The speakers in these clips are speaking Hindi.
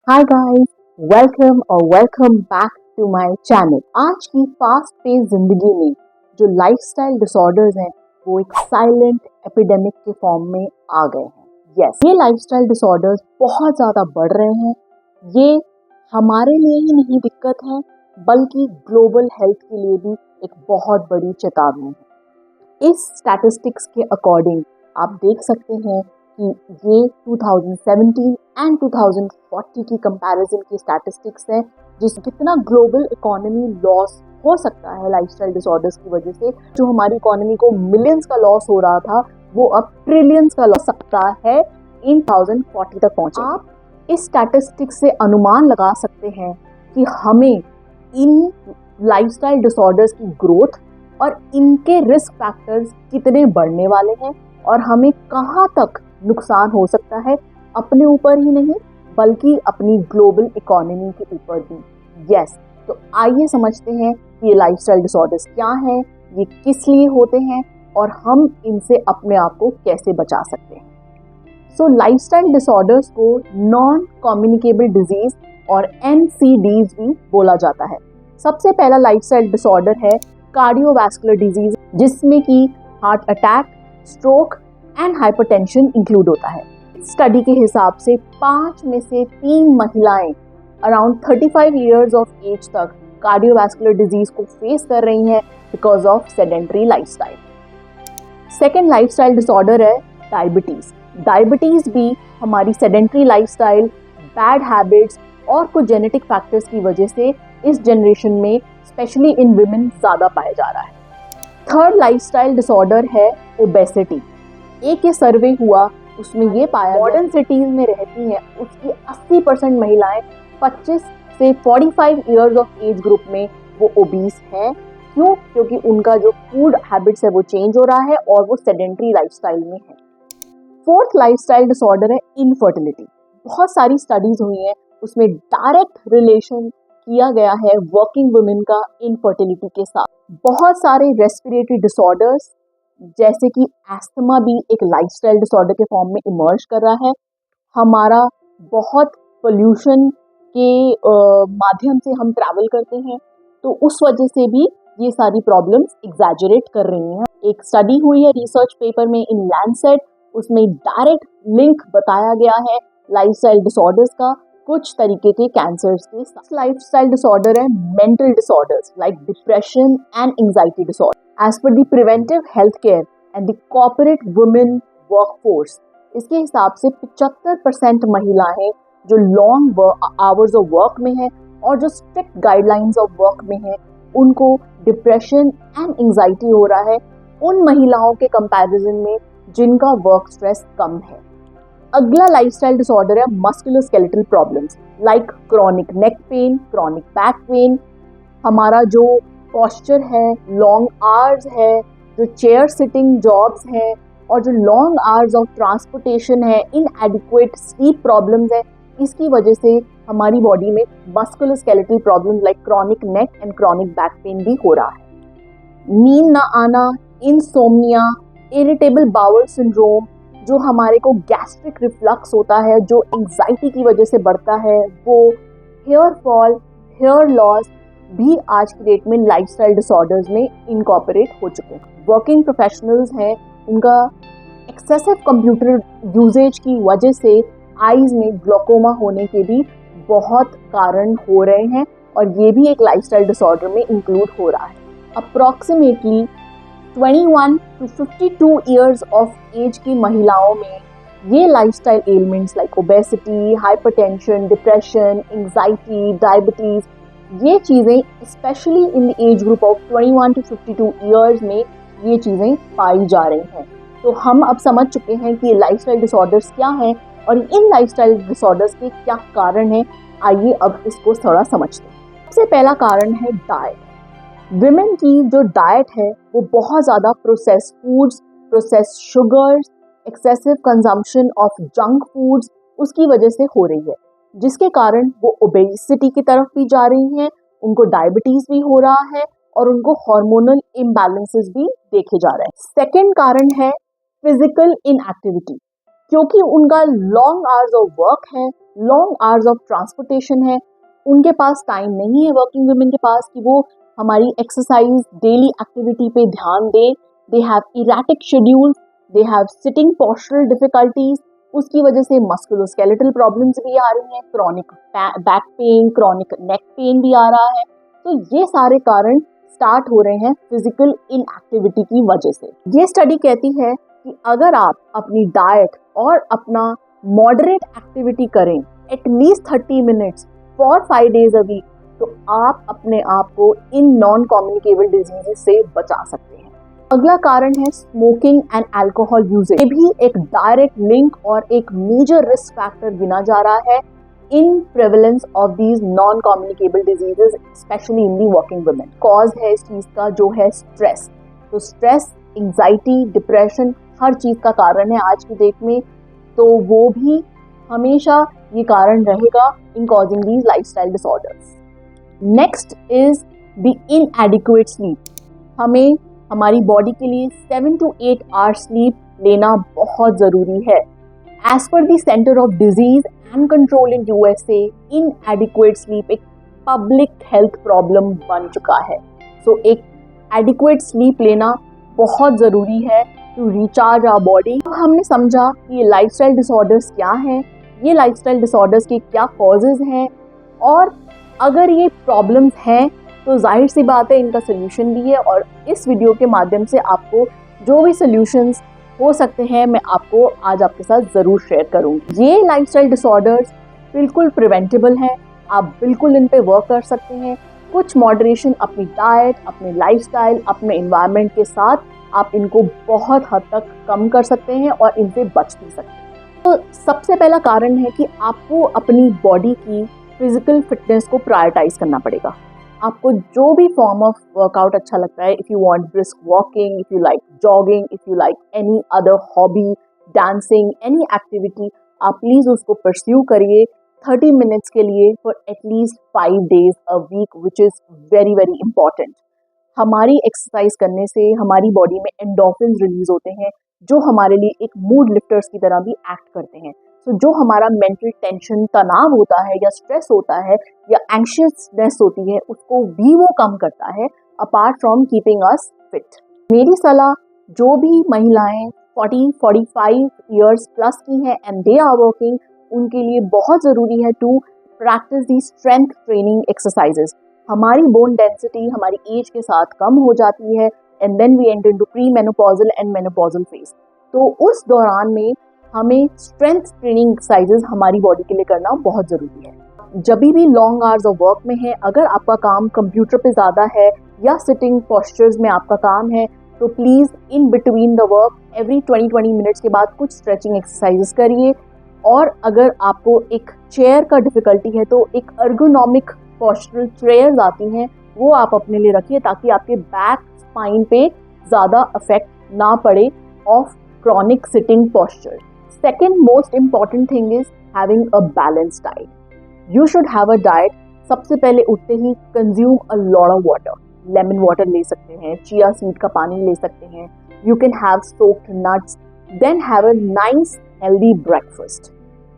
Hi guys, welcome back to my channel. आज की फास्ट पेस जिंदगी में जो लाइफस्टाइल डिसऑर्डर्स हैं वो एक साइलेंट एपिडेमिक के फॉर्म में आ गए हैं। यस, ये लाइफस्टाइल डिसऑर्डर्स बहुत ज़्यादा बढ़ रहे हैं। ये हमारे लिए ही नहीं दिक्कत है बल्कि ग्लोबल हेल्थ के लिए भी एक बहुत बड़ी चेतावनी है। इस स्टैटिस्टिक्स के अकॉर्डिंग आप देख सकते हैं कि ये 2017 एंड 2040 की कंपैरिजन की स्टैटिस्टिक्स है, जिस कितना ग्लोबल इकोनॉमी लॉस हो सकता है लाइफस्टाइल डिसऑर्डर्स की वजह से। जो हमारी इकोनॉमी को मिलियंस का लॉस हो रहा था वो अब ट्रिलियंस का लॉस सकता है इन 2040 तक पहुंचे। आप इस स्टैटिस्टिक्स से अनुमान लगा सकते हैं कि हमें इन लाइफस्टाइल डिसऑर्डर्स की ग्रोथ और इनके रिस्क फैक्टर्स कितने बढ़ने वाले हैं और हमें कहाँ तक नुकसान हो सकता है, अपने ऊपर ही नहीं बल्कि अपनी ग्लोबल इकोनॉमी के ऊपर भी। यस, तो आइए समझते हैं कि ये लाइफस्टाइल डिसऑर्डर्स क्या हैं, ये किस लिए होते हैं और हम इनसे अपने आप को कैसे बचा सकते हैं। सो लाइफस्टाइल डिसऑर्डर्स को नॉन कम्युनिकेबल डिजीज और NCDs भी बोला जाता है। सबसे पहला लाइफस्टाइल डिसऑर्डर है कार्डियोवैस्कुलर डिजीज, जिसमें कि heart attack, stroke and hypertension include होता है। स्टडी के हिसाब से 5 में से 3 महिलाएं अराउंड 35 इयर्स ऑफ एज तक कार्डियोवैस्कुलर डिजीज को फेस कर रही हैं because of sedentary lifestyle. Second lifestyle disorder है डायबिटीज। डायबिटीज भी हमारी सेडेंटरी लाइफस्टाइल, बैड हैबिट्स और कुछ जेनेटिक फैक्टर्स की वजह से इस जनरेशन में स्पेशली इन विमेन ज़्यादा पाया जा रहा है। थर्ड लाइफस्टाइल डिसऑर्डर है ओबेसिटी। एक ये सर्वे हुआ, उसमें ये पाया मॉडर्न सिटीज में रहती हैं उसकी 80% महिलाएं 25 से 45 इयर्स ऑफ एज ग्रुप में वो ओबीस हैं। क्यों? क्योंकि उनका जो फूड हैबिट्स है वो चेंज हो रहा है और वो सेडेंटरी लाइफस्टाइल में है। फोर्थ लाइफस्टाइल डिसऑर्डर है इनफर्टिलिटी। बहुत सारी स्टडीज हुई हैं, उसमें डायरेक्ट रिलेशन किया गया है वर्किंग वुमेन का इनफर्टिलिटी के साथ। बहुत सारे रेस्पिरेटरी डिसऑर्डर्स जैसे कि एस्थमा भी एक लाइफस्टाइल डिसऑर्डर के फॉर्म में इमर्ज कर रहा है। हमारा बहुत पोल्यूशन के माध्यम से हम ट्रैवल करते हैं, तो उस वजह से भी ये सारी प्रॉब्लम्स एग्जैजरेट कर रही हैं। एक स्टडी हुई है रिसर्च पेपर में इन लैंसेट, उसमें डायरेक्ट लिंक बताया गया है लाइफस्टाइल डिसऑर्डर्स का कुछ तरीके के कैंसर्स के साथ। लाइफस्टाइल डिसऑर्डर है mental disorders like depression and anxiety disorder. As per the preventive health care and the corporate women workforce, इसके हिसाब से 75% महिलाएं जो लॉन्ग आवर्स ऑफ वर्क में है और जो स्ट्रिक्ट गाइडलाइंस ऑफ वर्क में है, उनको डिप्रेशन एंड एंजाइटी हो रहा है उन महिलाओं के कंपैरिजन में जिनका वर्क स्ट्रेस कम है। अगला लाइफस्टाइल डिसऑर्डर है musculoskeletal problems like chronic neck pain, chronic back pain. हमारा जो पोस्चर है, लॉन्ग आवर्स है, जो चेयर सिटिंग जॉब्स हैं और जो लॉन्ग आवर्स ऑफ ट्रांसपोर्टेशन है, इनएडिक्वेट स्लीप प्रॉब्लम्स है, इसकी वजह से हमारी बॉडी में musculoskeletal problems like chronic neck and chronic back pain भी हो रहा है। नींद ना आना, इंसोम्निया, इरिटेबल बाउल सिंड्रोम, जो हमारे को गैस्ट्रिक रिफ्लक्स होता है जो एंजाइटी की वजह से बढ़ता है, वो हेयर फॉल, हेयर लॉस भी आज की डेट में लाइफस्टाइल डिसऑर्डर्स में इनकॉर्पोरेट हो चुके हैं। वर्किंग प्रोफेशनल्स हैं, उनका एक्सेसिव कंप्यूटर यूजेज की वजह से आईज में ग्लोकोमा होने के भी बहुत कारण हो रहे हैं और ये भी एक लाइफस्टाइल डिसऑर्डर में इंक्लूड हो रहा है। Approximately 21 to 52 years of age की महिलाओं में ये lifestyle elements like obesity, hypertension, depression, anxiety, diabetes, ये चीज़ें specially in the age group of 21 to 52 years में ये चीज़ें पाई जा रही हैं। तो हम अब समझ चुके हैं कि ये लाइफस्टाइल डिसऑर्डर्स क्या हैं और इन लाइफस्टाइल डिसऑर्डर्स के क्या कारण हैं। आइए अब इसको थोड़ा समझते हैं। सबसे पहला कारण है डाइट। विमेन की जो डाइट है वो बहुत ज़्यादा processed foods, processed sugars, excessive consumption of junk foods, उसकी वजह से हो रही है, जिसके कारण वो ओबेसिटी की तरफ भी जा रही हैं, उनको डायबिटीज़ भी हो रहा है और उनको हार्मोनल इम्बैलेंसेस भी देखे जा रहे हैं। सेकेंड कारण है फिजिकल इनएक्टिविटी। क्योंकि उनका लॉन्ग आवर्स ऑफ वर्क है, लॉन्ग आवर्स ऑफ ट्रांसपोर्टेशन है, उनके पास टाइम नहीं है वर्किंग वुमेन के पास कि वो हमारी एक्सरसाइज डेली एक्टिविटी पे ध्यान दें. They have erratic schedule, they have sitting postural difficulties, उसकी वजह से मस्कुलोस्केलेटल प्रॉब्लम्स भी आ रही हैं, chronic back pain, chronic neck pain भी आ रहा है. तो ये सारे कारण स्टार्ट हो रहे हैं फिजिकल इनएक्टिविटी की वजह से. ये स्टडी कहती है कि अगर आप अपनी डाइट और अपना मॉडरेट एक्टिविटी करें at least 30 minutes for 5 days a week, तो आप अपने आप को इन नॉन कम्युनिकेबल डिजीजेस से बचा सकते हैं. अगला कारण है स्मोकिंग एंड अल्कोहल यूजेज. ये भी एक डायरेक्ट लिंक और एक मेजर रिस्क फैक्टर गिना जा रहा है in prevalence of these non communicable diseases, specially in the working women. Cause है इस चीज का जो है स्ट्रेस. तो स्ट्रेस, एंजाइटी, डिप्रेशन हर चीज का कारण है आज की डेट में. तो वो भी हमेशा ये कारण रहेगा in causing these lifestyle disorders. Next is the inadequate sleep. हमें हमारी बॉडी के लिए 7 to 8 आवर्स स्लीप लेना बहुत ज़रूरी है. As per the centre of disease and control in USA, inadequate sleep एक पब्लिक हेल्थ प्रॉब्लम बन चुका है. सो एक एडिक्वेट स्लीप लेना बहुत ज़रूरी है टू रिचार्ज आवर बॉडी. हमने समझा कि ये लाइफस्टाइल डिसऑर्डर्स क्या हैं, ये लाइफस्टाइल डिसऑर्डर्स के क्या कॉजेज हैं, और अगर ये प्रॉब्लम्स हैं तो जाहिर सी बात है इनका सोल्यूशन भी है. और इस वीडियो के माध्यम से आपको जो भी सोल्यूशंस हो सकते हैं मैं आपको आज आपके साथ ज़रूर शेयर करूँगी. ये लाइफस्टाइल डिसऑर्डर्स बिल्कुल प्रिवेंटेबल हैं, आप बिल्कुल इन पे वर्क कर सकते हैं. कुछ मॉडरेशन अपनी डाइट, अपने लाइफस्टाइल, अपने एनवायरनमेंट के साथ आप इनको बहुत हद तक कम कर सकते हैं और इनसे बच भी सकते हैं. तो सबसे पहला कारण है कि आपको अपनी बॉडी की फिजिकल फिटनेस को प्रायोरिटाइज करना पड़ेगा. आपको जो भी फॉर्म ऑफ वर्कआउट अच्छा लगता है, if you want brisk walking, if you like jogging, if you like any other hobby, dancing, any activity, आप प्लीज़ उसको परस्यू करिए 30 मिनट्स के लिए for at least 5 days a week, which is very very important. हमारी एक्सरसाइज करने से हमारी बॉडी में एंडोर्फिन्स रिलीज होते हैं जो हमारे लिए एक मूड लिफ्टर्स की तरह भी एक्ट करते हैं. तो जो हमारा मेंटल टेंशन, तनाव होता है या स्ट्रेस होता है या एंशियसनेस होती है, उसको भी वो कम करता है apart from keeping us fit. मेरी सलाह, जो भी महिलाएं 40-45 ईयर्स प्लस की हैं एंड दे आर वर्किंग, उनके लिए बहुत ज़रूरी है to practice the strength training exercises. हमारी बोन डेंसिटी हमारी एज के साथ कम हो जाती है and then we enter into pre menopausal and menopausal phase. तो उस दौरान में हमें स्ट्रेंथ ट्रेनिंग एक्सरसाइजेस हमारी बॉडी के लिए करना बहुत ज़रूरी है. जब भी लॉन्ग आवर्स ऑफ वर्क में है, अगर आपका काम कंप्यूटर पे ज़्यादा है या सिटिंग पोस्चर्स में आपका काम है, तो please in between the work every 20-20 minutes के बाद कुछ स्ट्रेचिंग एक्सरसाइजेस करिए. और अगर आपको एक चेयर का डिफ़िकल्टी है तो एक अर्गोनॉमिक पोस्चरल चेयर्स आती हैं, वो आप अपने लिए रखिए ताकि आपके बैक स्पाइन पे ज़्यादा अफेक्ट ना पड़े of chronic sitting posture. Second most important thing is having a balanced diet. You should have a diet. सबसे पहले उठते ही consume a lot of water. Lemon water ले सकते हैं, chia seed का पानी ले सकते हैं. You can have soaked nuts. Then have a nice healthy breakfast.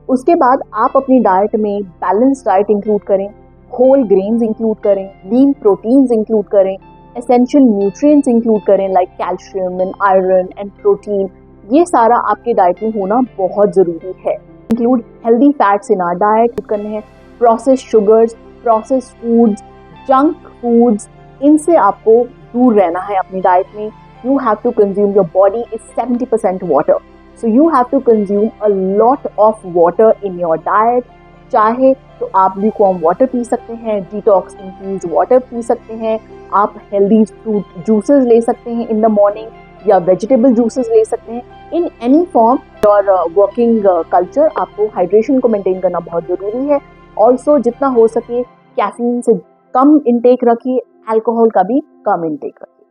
उसके बाद आप अपनी डाइट में balanced diet include करें, whole grains include करें, lean proteins include करें, essential nutrients include करें like calcium and iron and protein. ये सारा आपके डाइट में होना बहुत ज़रूरी है. Include healthy fats in our diet करने हैं, process sugars, process foods, junk foods, इनसे आपको दूर रहना है अपनी डाइट में. You have to consume, your body is 70% water, so you have to consume a lot of water in your diet. चाहे तो आप ल्यूकवार्म वाटर पी सकते हैं, डिटॉक्स इन्फ्यूज वाटर पी सकते हैं, आप हेल्दी फ्रूट जूसेस ले सकते हैं इन द मॉर्निंग या वेजिटेबल जूसेस ले सकते हैं. इन एनी फॉर्म और वर्किंग कल्चर आपको हाइड्रेशन को मेंटेन करना बहुत ज़रूरी है. ऑल्सो जितना हो सके कैफीन से कम इंटेक रखिए, अल्कोहल का भी कम इंटेक रखिए.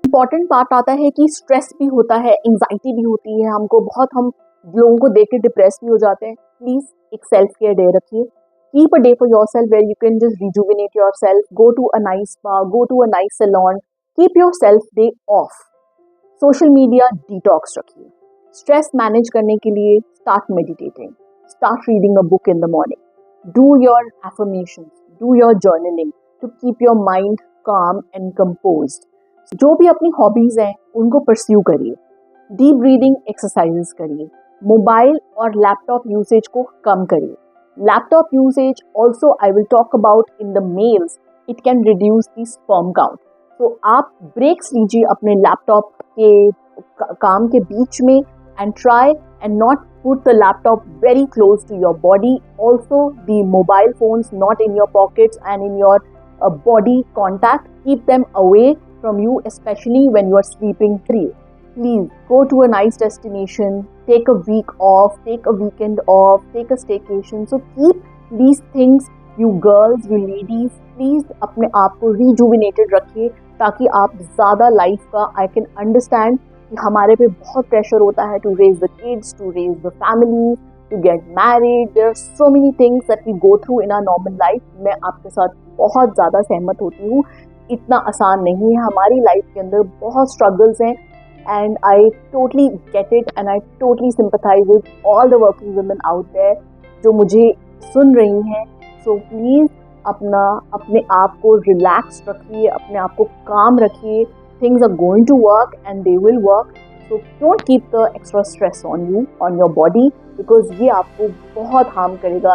इम्पॉर्टेंट पार्ट आता है कि स्ट्रेस भी होता है, एंजाइटी भी होती है, हम लोगों को देख के डिप्रेस भी हो जाते हैं. प्लीज़ एक सेल्फ केयर डे रखिए. Keep a day for yourself where you can just rejuvenate yourself, go to a nice spa, go to a nice salon. Keep yourself day off. Social media detox रखिए. स्ट्रेस मैनेज करने के लिए start meditating, start reading a book in the morning, do your affirmations, do your journaling to keep your mind calm and composed. जो भी अपनी हॉबीज़ हैं उनको परस्यू करिए, डीप ब्रीदिंग एक्सरसाइजेस करिए, मोबाइल और लैपटॉप यूसेज को कम करिए। Laptop usage also I will talk about in the mails, it can reduce the sperm count. तो आप ब्रेक्स लीजिए अपने लैपटॉप के काम के बीच में and try and not put the laptop very close to your body. Also, the mobile phones not in your pockets and in your body contact. Keep them away from you, especially when you are sleeping. Please go to a nice destination, take a week off, take a weekend off, take a staycation. So keep these things, you girls, you ladies, please अपने आप को rejuvenated रखिए ताकि आप ज़्यादा लाइफ का I can understand कि हमारे पे बहुत प्रेशर होता है to raise the kids, to raise the family, to get married. There are so many things that we go through in our normal life. मैं आपके साथ बहुत ज़्यादा सहमत होती हूँ, इतना आसान नहीं है, हमारी लाइफ के अंदर बहुत स्ट्रगल्स हैं and I totally get it and I totally sympathise with all the working women out there जो मुझे सुन रही हैं। सो प्लीज़ अपने आप को रिलैक्स रखिए, अपने आप को काम रखिए। Things are going to work and they will work. So don't keep the extra stress on you, on your body, because ये आपको बहुत हार्म करेगा।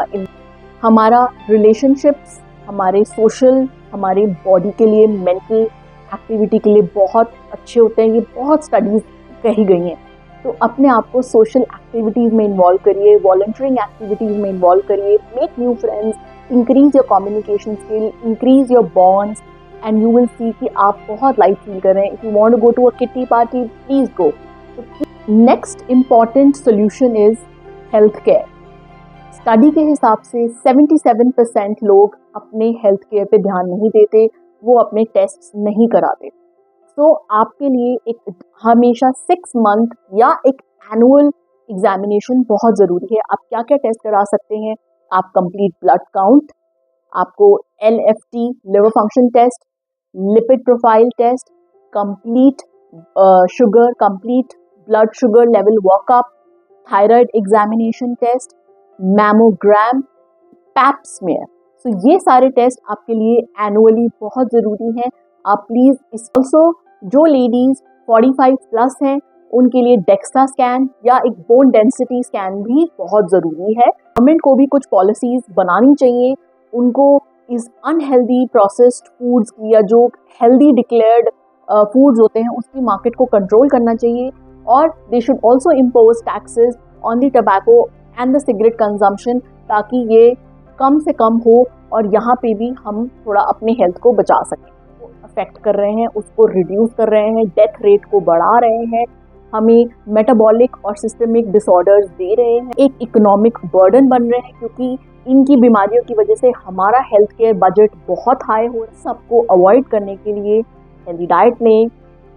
हमारा relationships, हमारे social, हमारे body के लिए, mental activity के लिए बहुत अच्छे होते हैं। ये बहुत studies कही गई हैं। तो अपने आप को social activities में involve करिए, volunteering activities में involve करिए, make new friends, increase your communication skill, increase your bonds. And you will see कि आप बहुत लाइट फील कर रहे हैं। If you want to go to a kitty party, please go. Next important solution is health care. Study के हिसाब से 77% लोग अपने हेल्थ केयर पे ध्यान नहीं देते, वो अपने टेस्ट नहीं कराते। तो आपके लिए एक हमेशा 6 मंथ या एक एनुअल एग्जामिनेशन बहुत ज़रूरी है। आप क्या क्या टेस्ट करा सकते हैं? आप कंप्लीट ब्लड काउंट, आपको LFT liver function test, lipid profile test, complete sugar, complete blood sugar level workup, thyroid examination test, mammogram, pap smear. तो ये सारे टेस्ट आपके लिए एनुअली बहुत ज़रूरी हैं। आप प्लीज़ इस ऑल्सो जो लेडीज़ 45 प्लस हैं उनके लिए डेक्सा स्कैन या एक बोन डेंसिटी स्कैन भी बहुत ज़रूरी है। गवर्नमेंट को भी कुछ पॉलिसीज़ बनानी चाहिए, उनको इस अनहेल्दी प्रोसेस्ड फूड्स की या जो हेल्दी डिक्लेयर्ड फूड्स होते हैं उसकी मार्केट को कंट्रोल करना चाहिए। और they should also impose taxes on the tobacco and the cigarette consumption ताकि ये कम से कम हो और यहाँ पे भी हम थोड़ा अपने हेल्थ को बचा सकें। वो अफेक्ट कर रहे हैं, उसको रिड्यूस कर रहे हैं, डेथ रेट को बढ़ा रहे हैं, हमें मेटाबॉलिक और सिस्टमिक डिसऑर्डर्स दे रहे हैं, एक इकोनॉमिक बर्डन बन रहे हैं क्योंकि इनकी बीमारियों की वजह से हमारा हेल्थ केयर बजट बहुत हाई हो। सबको अवॉइड करने के लिए हेल्दी डाइट लें,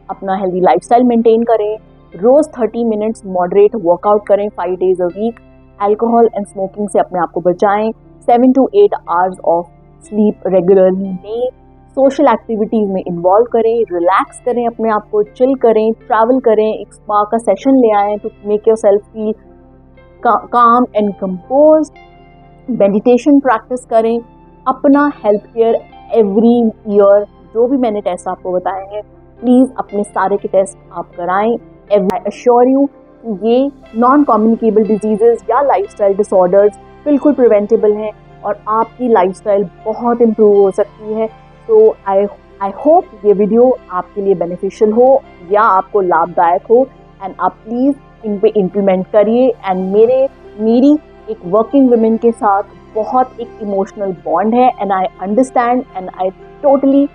अपना हेल्दी लाइफस्टाइल मेंटेन करें, रोज़ 30 मिनट्स मॉडरेट वर्कआउट करें 5 days a week, alcohol and smoking से अपने आप को बचाएं, 7 to 8 hours of sleep regularly लें, सोशल एक्टिविटीज़ में इन्वॉल्व करें, रिलैक्स करें, अपने आप को चिल करें, ट्रैवल करें, एक स्पा का सेशन ले आएँ to make yourself feel calm and compose, meditation practice करें, अपना हेल्थ केयर एवरी ईयर जो भी मैंने टेस्ट आपको बताए हैं प्लीज़ अपने सारे के टेस्ट आप कराएं। आई अश्योर यू ये नॉन कम्युनिकेबल डिजीजेज या लाइफस्टाइल डिसऑर्डर्स बिल्कुल प्रिवेंटेबल हैं और आपकी लाइफस्टाइल बहुत इम्प्रूव हो सकती है। तो आई होप ये वीडियो आपके लिए बेनिफिशियल हो या आपको लाभदायक हो एंड आप प्लीज़ इन पे इम्प्लीमेंट करिए। एंड मेरी एक वर्किंग वुमेन के साथ बहुत एक इमोशनल बॉन्ड है and I understand and I totally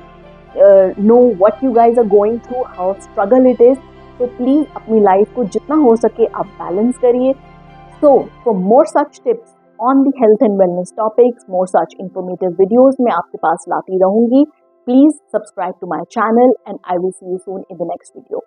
know what you guys are going through, how struggle it is. तो प्लीज़ अपनी लाइफ को जितना हो सके आप बैलेंस करिए। So for more such tips on the health and wellness topics, more such informative videos मैं आपके पास लाती रहूँगी। Please subscribe to my channel and I will see you soon in the next video.